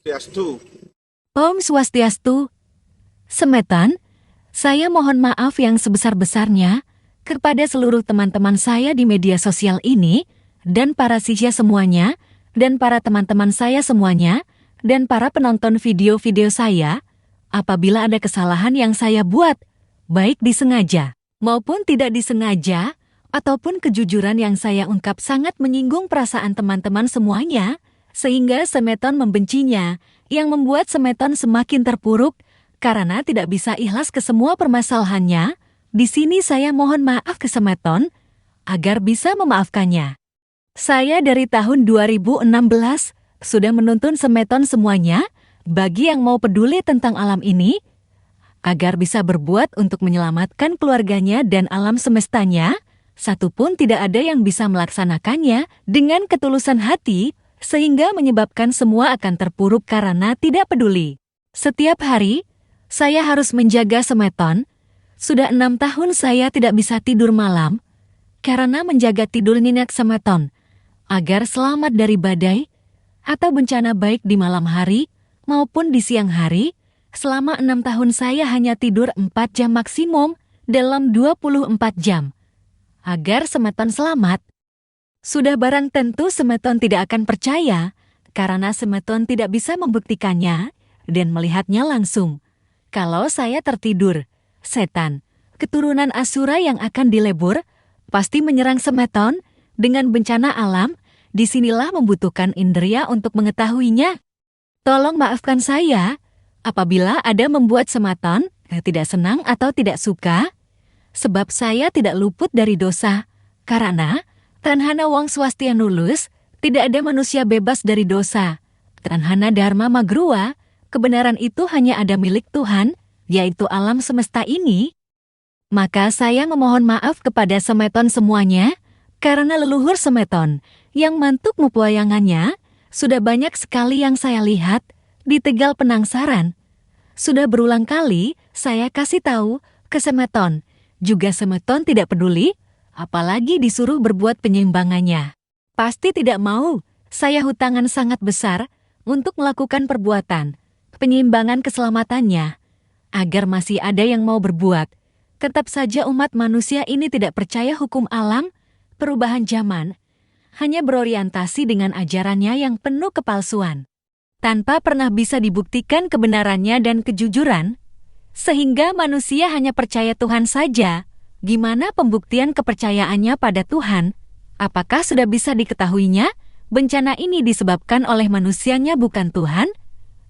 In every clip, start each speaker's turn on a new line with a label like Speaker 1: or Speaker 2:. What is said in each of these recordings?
Speaker 1: Swastiastu.
Speaker 2: Om Swastiastu. Semeton, saya mohon maaf yang sebesar-besarnya kepada seluruh teman-teman saya di media sosial ini, dan para sisya semuanya, dan para teman-teman saya semuanya, dan para penonton video-video saya, apabila ada kesalahan yang saya buat, baik disengaja maupun tidak disengaja, ataupun kejujuran yang saya ungkap sangat menyinggung perasaan teman-teman semuanya, sehingga Semeton membencinya, yang membuat Semeton semakin terpuruk karena tidak bisa ikhlas ke semua permasalahannya. Di sini saya mohon maaf ke Semeton agar bisa memaafkannya. Saya dari tahun 2016 sudah menuntun Semeton semuanya bagi yang mau peduli tentang alam ini agar bisa berbuat untuk menyelamatkan keluarganya dan alam semestanya. Satupun tidak ada yang bisa melaksanakannya dengan ketulusan hati, sehingga menyebabkan semua akan terpuruk karena tidak peduli. Setiap hari, saya harus menjaga Semeton. Sudah 6 tahun saya tidak bisa tidur malam, karena menjaga tidur nyenyak Semeton, agar selamat dari badai atau bencana baik di malam hari maupun di siang hari. Selama 6 tahun saya hanya tidur 4 jam maksimum dalam 24 jam. Agar Semeton selamat. Sudah barang tentu Semeton tidak akan percaya, karena Semeton tidak bisa membuktikannya dan melihatnya langsung. Kalau saya tertidur, setan, keturunan Asura yang akan dilebur, pasti menyerang Semeton dengan bencana alam. Disinilah membutuhkan indria untuk mengetahuinya. Tolong maafkan saya, apabila ada membuat Semeton tidak senang atau tidak suka, sebab saya tidak luput dari dosa, karena Tanhana Wong Swastianulus, tidak ada manusia bebas dari dosa. Tanhana Dharma Magruwa, kebenaran itu hanya ada milik Tuhan, yaitu alam semesta ini. Maka saya memohon maaf kepada Semeton semuanya, karena leluhur Semeton yang mantuk mupuayangannya, sudah banyak sekali yang saya lihat di Tegal Penangsaran. Sudah berulang kali saya kasih tahu ke Semeton, juga Semeton tidak peduli, apalagi disuruh berbuat penyeimbangannya. Pasti tidak mau, saya hutangan sangat besar untuk melakukan perbuatan penyeimbangan keselamatannya, agar masih ada yang mau berbuat. Tetap saja umat manusia ini tidak percaya hukum alam, perubahan zaman, hanya berorientasi dengan ajarannya yang penuh kepalsuan, tanpa pernah bisa dibuktikan kebenarannya dan kejujuran, sehingga manusia hanya percaya Tuhan saja. Gimana pembuktian kepercayaannya pada Tuhan? Apakah sudah bisa diketahuinya? Bencana ini disebabkan oleh manusianya bukan Tuhan?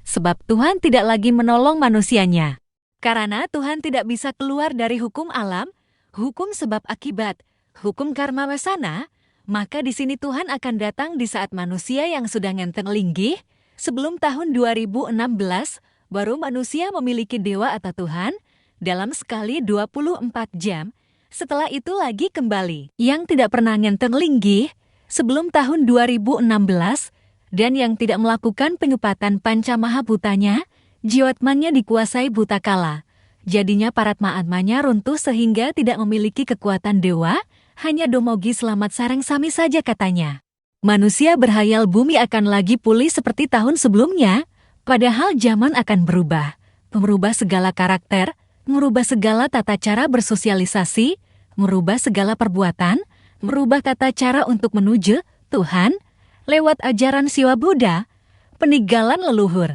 Speaker 2: Sebab Tuhan tidak lagi menolong manusianya. Karena Tuhan tidak bisa keluar dari hukum alam, hukum sebab akibat, hukum karma wasana, maka di sini Tuhan akan datang di saat manusia yang sudah ngenteng linggih. Sebelum tahun 2016, baru manusia memiliki dewa atau Tuhan dalam sekali 24 jam. Setelah itu lagi kembali. Yang tidak pernah ngenteng linggih sebelum tahun 2016 dan yang tidak melakukan penyupatan panca mahabhutanya, jiwatmannya dikuasai buta kala. Jadinya paratma-atmanya runtuh sehingga tidak memiliki kekuatan dewa, hanya domogi selamat sareng sami saja katanya. Manusia berhayal bumi akan lagi pulih seperti tahun sebelumnya, padahal zaman akan berubah. Merubah segala karakter, merubah segala tata cara bersosialisasi, merubah segala perbuatan, merubah tata cara untuk menuju Tuhan, lewat ajaran Siwa Buddha, peninggalan leluhur.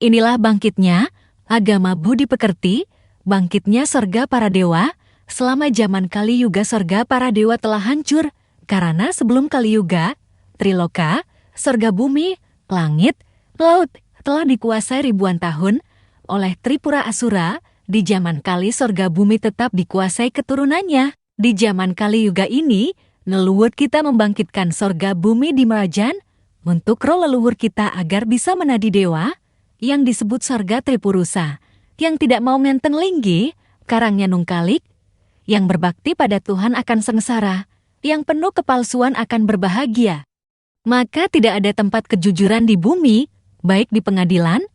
Speaker 2: Inilah bangkitnya agama Budi Pekerti, bangkitnya sorga para dewa. Selama zaman Kali Yuga sorga para dewa telah hancur, karena sebelum Kali Yuga, Triloka, sorga bumi, langit, laut telah dikuasai ribuan tahun oleh Tripura Asura. Di zaman Kali sorga bumi tetap dikuasai keturunannya. Di zaman Kali Yuga ini, leluhur kita membangkitkan sorga bumi di Merajan untuk roh leluhur kita agar bisa menadi dewa yang disebut sorga Tripurusa, yang tidak mau ngenteng linggih, karangnya nungkalik, yang berbakti pada Tuhan akan sengsara, yang penuh kepalsuan akan berbahagia. Maka tidak ada tempat kejujuran di bumi, baik di pengadilan,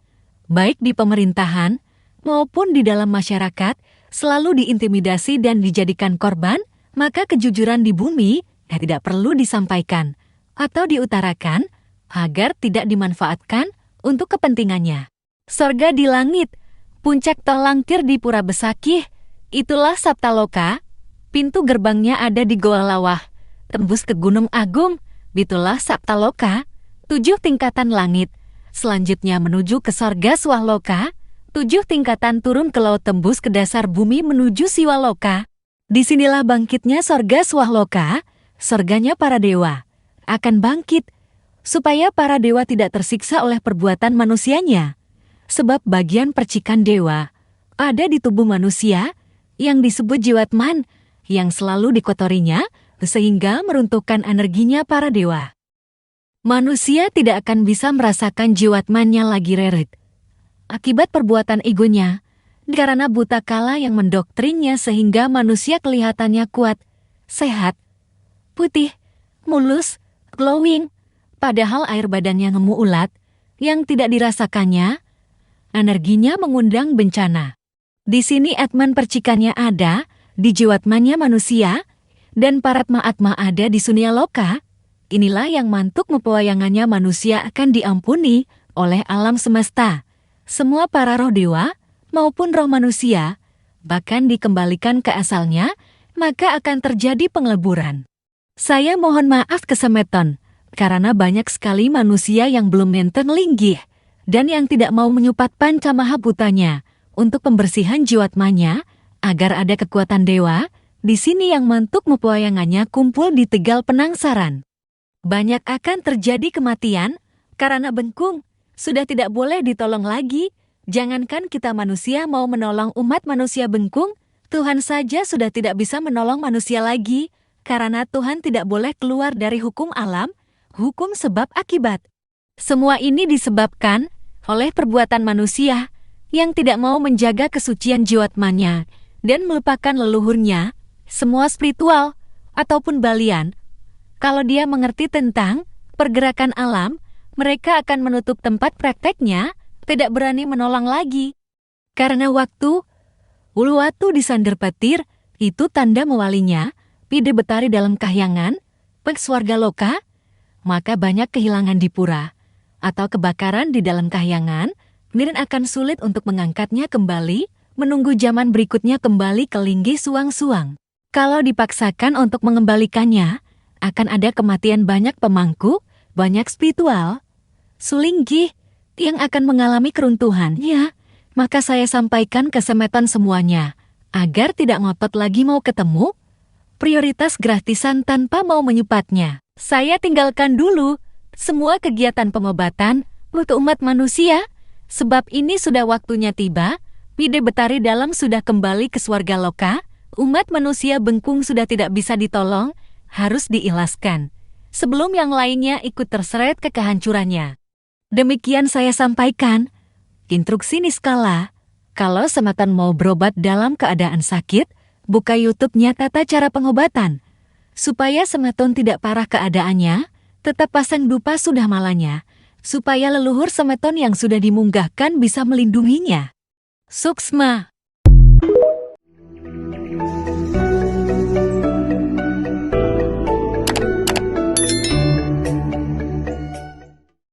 Speaker 2: baik di pemerintahan, maupun di dalam masyarakat, selalu diintimidasi dan dijadikan korban. Maka kejujuran di bumi tidak perlu disampaikan atau diutarakan agar tidak dimanfaatkan untuk kepentingannya. Sorga di langit, puncak Talangkir di Pura Besakih, itulah Saptaloka. Pintu gerbangnya ada di Goa Lawah, tembus ke Gunung Agung, itulah Saptaloka, 7 tingkatan langit. Selanjutnya menuju ke Sorga Swahloka, 7 tingkatan turun ke laut tembus ke dasar bumi menuju Siwaloka. Disinilah bangkitnya Sorga Swahloka, sorganya para dewa, akan bangkit, supaya para dewa tidak tersiksa oleh perbuatan manusianya. Sebab bagian percikan dewa ada di tubuh manusia yang disebut jiwatman, yang selalu dikotorinya, sehingga meruntuhkan energinya para dewa. Manusia tidak akan bisa merasakan jiwatmannya lagi rerit akibat perbuatan egonya, karena buta kala yang mendoktrinnya sehingga manusia kelihatannya kuat, sehat, putih, mulus, glowing, padahal air badannya ngemu ulat, yang tidak dirasakannya, energinya mengundang bencana. Di sini atman percikannya ada, di jiwatmannya manusia, dan paratma-atma ada di Sunyaloka. Inilah yang mantuk mepewayangannya manusia akan diampuni oleh alam semesta. Semua para roh dewa maupun roh manusia, bahkan dikembalikan ke asalnya, maka akan terjadi pengleburan. Saya mohon maaf kesemeton, karena banyak sekali manusia yang belum menteng linggih, dan yang tidak mau menyupat pancamaha butanya untuk pembersihan jiwatmanya, agar ada kekuatan dewa, di sini yang mantuk mepewayangannya kumpul di Tegal Penangsaran. Banyak akan terjadi kematian, karena bengkung, sudah tidak boleh ditolong lagi. Jangankan kita manusia mau menolong umat manusia bengkung, Tuhan saja sudah tidak bisa menolong manusia lagi, karena Tuhan tidak boleh keluar dari hukum alam, hukum sebab akibat. Semua ini disebabkan oleh perbuatan manusia yang tidak mau menjaga kesucian jiwatmannya dan melupakan leluhurnya, semua spiritual ataupun balian. Kalau dia mengerti tentang pergerakan alam, mereka akan menutup tempat prakteknya, tidak berani menolong lagi. Karena waktu, uluwatu disandar petir, itu tanda mewalinya, pide betari dalam kahyangan, pek swarga loka, maka banyak kehilangan di pura, atau kebakaran di dalam kahyangan, kemudian akan sulit untuk mengangkatnya kembali, menunggu zaman berikutnya kembali ke linggih suang-suang. Kalau dipaksakan untuk mengembalikannya, akan ada kematian banyak pemangku, banyak spiritual, sulinggih, yang akan mengalami keruntuhan. Ya, maka saya sampaikan ke semeton semuanya, agar tidak ngotot lagi mau ketemu, prioritas gratisan tanpa mau menyupatnya. Saya tinggalkan dulu semua kegiatan pengobatan untuk umat manusia, sebab ini sudah waktunya tiba, pide betari dalam sudah kembali ke swarga loka, umat manusia bengkung sudah tidak bisa ditolong, harus diilaskan, sebelum yang lainnya ikut terseret ke kehancurannya. Demikian saya sampaikan, instruksi niskala, kalau semeton mau berobat dalam keadaan sakit, buka YouTube-nya tata cara pengobatan, supaya semeton tidak parah keadaannya, tetap pasang dupa sudah malanya, supaya leluhur semeton yang sudah dimunggahkan bisa melindunginya. Suksma.